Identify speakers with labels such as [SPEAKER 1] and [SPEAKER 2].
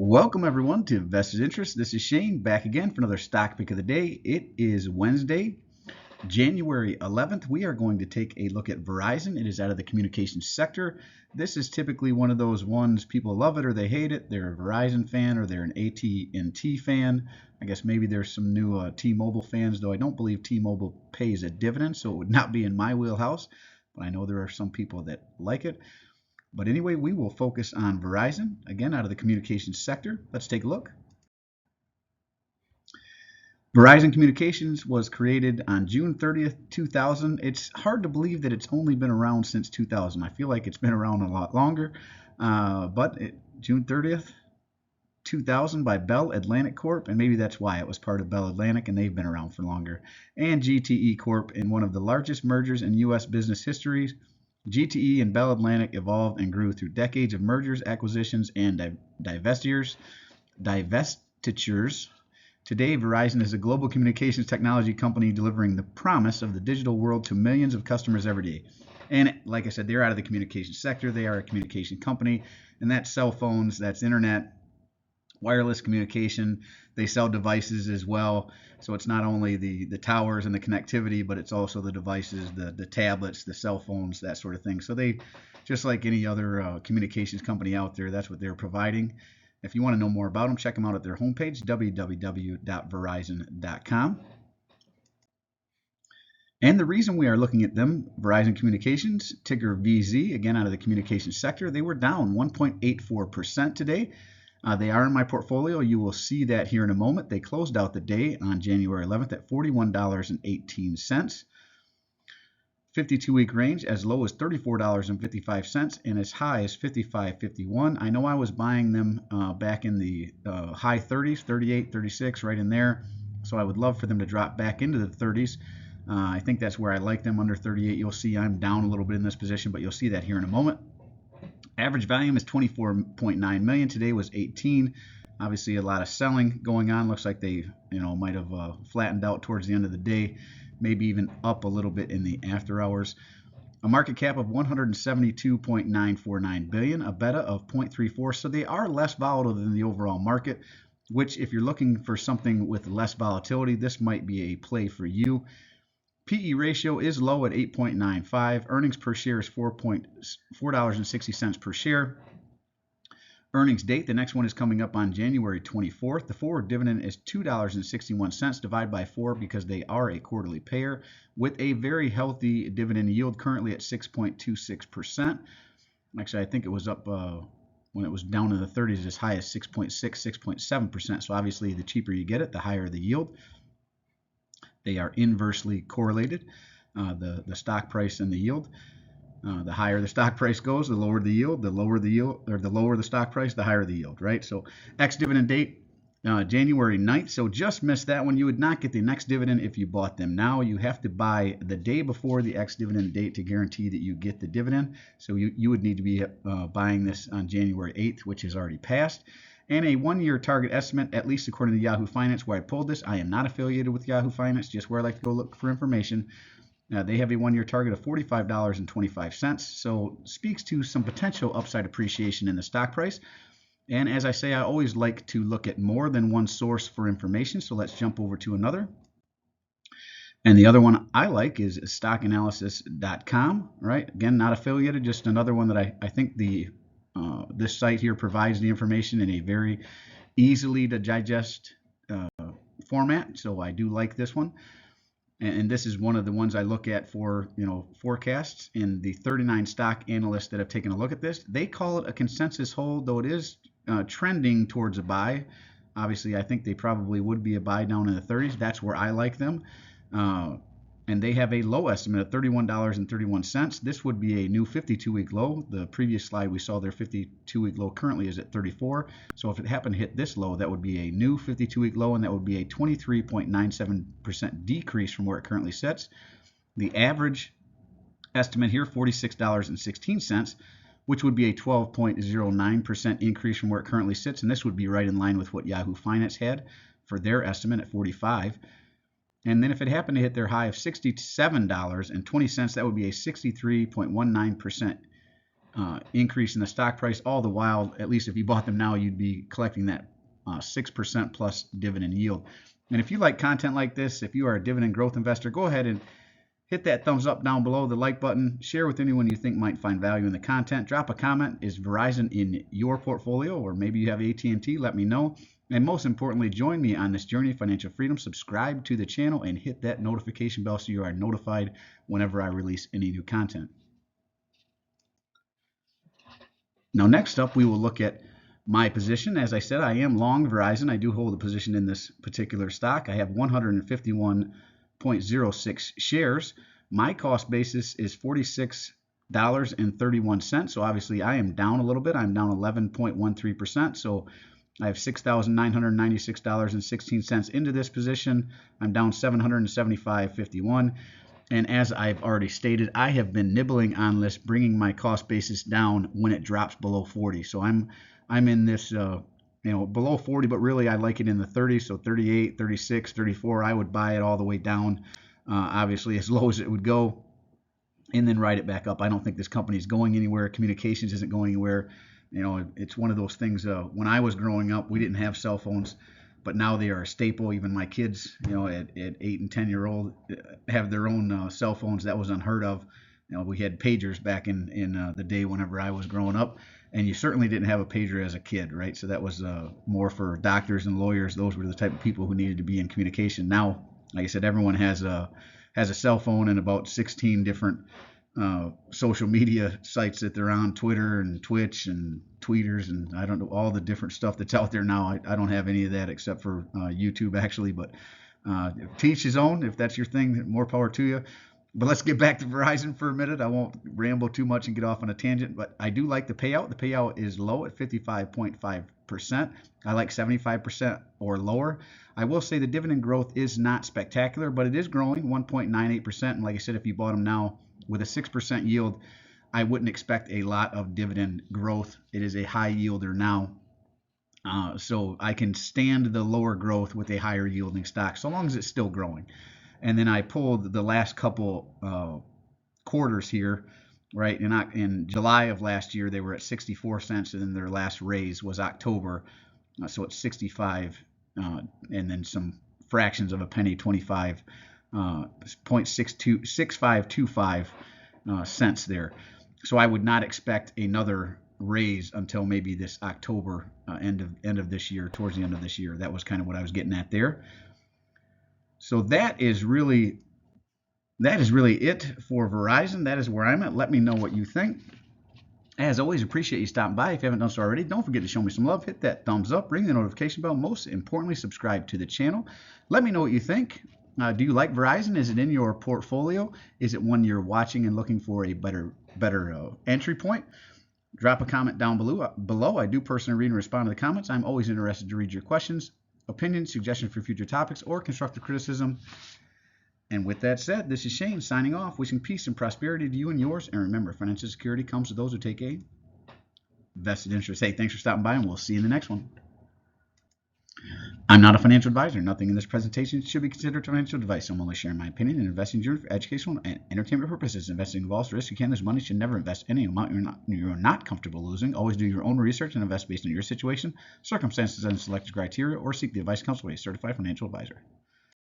[SPEAKER 1] Welcome everyone to Investor's Interest. This is Shane back again for another stock pick of the day. It is Wednesday, January 11th. We are going to take a look at Verizon. It is out of the communications sector. This is typically one of those ones people love it or they hate it. They're a Verizon fan or they're an AT&T fan. I guess maybe there's some new T-Mobile fans, though I don't believe T-Mobile pays a dividend, so it would not be in my wheelhouse. But I know there are some people that like it. But anyway, we will focus on Verizon, again, out of the communications sector. Let's take a look. Verizon Communications was created on June 30th, 2000. It's hard to believe that it's only been around since 2000. I feel like it's been around a lot longer, June 30th, 2000 by Bell Atlantic Corp, and maybe that's why it was part of Bell Atlantic, and they've been around for longer, and GTE Corp in one of the largest mergers in U.S. business histories. GTE and Bell Atlantic evolved and grew through decades of mergers, acquisitions, and divestitures. Today, Verizon is a global communications technology company delivering the promise of the digital world to millions of customers every day. And like I said, they're out of the communications sector. They are a communication company, and that's cell phones, that's internet, wireless communication. They sell devices as well. So it's not only the towers and the connectivity, but it's also the devices, the tablets, the cell phones, that sort of thing. So they, just like any other communications company out there, that's what they're providing. If you want to know more about them, check them out at their homepage, www.verizon.com. And the reason we are looking at them, Verizon Communications, ticker VZ, again out of the communications sector, they were down 1.84% today. They are in my portfolio. You will see that here in a moment. They closed out the day on January 11th at $41.18. 52-week range as low as $34.55 and as high as $55.51. I know I was buying them back in the high 30s, 38, 36, right in there. So I would love for them to drop back into the 30s. I think that's where I like them, under 38. You'll see I'm down a little bit in this position, but you'll see that here in a moment. Average volume is 24.9 million. Today was 18. Obviously, a lot of selling going on. Looks like they, might have flattened out towards the end of the day, maybe even up a little bit in the after hours. A market cap of 172.949 billion, a beta of 0.34. So they are less volatile than the overall market, which if you're looking for something with less volatility, this might be a play for you. PE ratio is low at 8.95. Earnings per share is $4.60 per share. Earnings date, the next one is coming up on January 24th. The forward dividend is $2.61 divided by 4 because they are a quarterly payer with a very healthy dividend yield currently at 6.26%. Actually, I think it was up when it was down in the 30s as high as 6.6, 6.7%. So obviously the cheaper you get it, the higher the yield. They are inversely correlated, the stock price and the yield. The higher the stock price goes, the lower the yield. The lower the yield, or the lower the stock price, the higher the yield, right? So ex-dividend date, January 9th. So just missed that one. You would not get the next dividend if you bought them now. You have to buy the day before the ex-dividend date to guarantee that you get the dividend. So you would need to be buying this on January 8th, which has already passed. And a one-year target estimate, at least according to Yahoo Finance, where I pulled this. I am not affiliated with Yahoo Finance, just where I like to go look for information. They have a one-year target of $45.25, so speaks to some potential upside appreciation in the stock price. And as I say, I always like to look at more than one source for information, so let's jump over to another. And the other one I like is stockanalysis.com, right? Again, not affiliated, just another one that I think this site here provides the information in a very easily to digest format, so I do like this one. And this is one of the ones I look at for forecasts. And the 39 stock analysts that have taken a look at this, they call it a consensus hold, though it is trending towards a buy. Obviously, I think they probably would be a buy down in the 30s. That's where I like them. And they have a low estimate of $31.31. This would be a new 52-week low. The previous slide we saw their 52-week low currently is at 34. So if it happened to hit this low, that would be a new 52-week low, and that would be a 23.97% decrease from where it currently sits. The average estimate here, $46.16, which would be a 12.09% increase from where it currently sits, and this would be right in line with what Yahoo Finance had for their estimate at 45. And then if it happened to hit their high of $67.20, that would be a 63.19% increase in the stock price. All the while, at least if you bought them now, you'd be collecting that 6% plus dividend yield. And if you like content like this, if you are a dividend growth investor, go ahead and hit that thumbs up down below, the like button, share with anyone you think might find value in the content. Drop a comment. Is Verizon in your portfolio, or maybe you have AT&T? Let me know. And most importantly, join me on this journey of financial freedom. Subscribe to the channel and hit that notification bell so you are notified whenever I release any new content. Now, next up, we will look at my position. As I said, I am long Verizon. I do hold a position in this particular stock. I have 151.06 shares. My cost basis is $46.31. So obviously I am down a little bit. I'm down 11.13%. So I have $6,996.16 into this position. I'm down $775.51. And as I've already stated, I have been nibbling on this, bringing my cost basis down when it drops below 40. So I'm in this, below 40, but really I like it in the 30s. So 38, 36, 34. I would buy it all the way down, obviously as low as it would go, and then ride it back up. I don't think this company is going anywhere. Communications isn't going anywhere. It's one of those things. When I was growing up, we didn't have cell phones, but now they are a staple. Even my kids, at 8 and 10-year-old, have their own cell phones. That was unheard of. We had pagers back in the day whenever I was growing up, and you certainly didn't have a pager as a kid, right? So that was more for doctors and lawyers. Those were the type of people who needed to be in communication. Now, like I said, everyone has a cell phone and about 16 different social media sites that they're on, Twitter and Twitch and tweeters, and I don't know, all the different stuff that's out there now. I don't have any of that except for YouTube, actually, but to each his own. If that's your thing, more power to you. But let's get back to Verizon for a minute. I won't ramble too much and get off on a tangent, but I do like the payout. The payout is low at 55.5%. I like 75% or lower. I will say the dividend growth is not spectacular, but it is growing, 1.98%. And like I said, if you bought them now with a 6% yield, I wouldn't expect a lot of dividend growth. It is a high yielder now. So I can stand the lower growth with a higher yielding stock, so long as it's still growing. And then I pulled the last couple quarters here, right? In July of last year, they were at 64 cents, and then their last raise was October. So it's 65, and then some fractions of a penny, 65.25 cents there. So I would not expect another raise until maybe this October, end of this year, towards the end of this year. That was kind of what I was getting at there. So that is really it for Verizon. That is where I'm at. Let me know what you think. As always, appreciate you stopping by. If you haven't done so already, don't forget to show me some love. Hit that thumbs up, ring the notification bell. Most importantly, subscribe to the channel. Let me know what you think. Do you like Verizon? Is it in your portfolio? Is it one you're watching and looking for a better entry point? Drop a comment down below. I do personally read and respond to the comments. I'm always interested to read your questions, opinions, suggestions for future topics, or constructive criticism. And with that said, this is Shane signing off, wishing peace and prosperity to you and yours. And remember, financial security comes to those who take a vested interest. Hey, thanks for stopping by, and we'll see you in the next one. I'm not a financial advisor. Nothing in this presentation should be considered financial advice. I'm only sharing my opinion and investing journey for educational and entertainment purposes. Investing involves risk. You can't lose money. You should never invest any amount you're not comfortable losing. Always do your own research and invest based on your situation, circumstances, and selected criteria, or seek the advice and counsel of a certified financial advisor.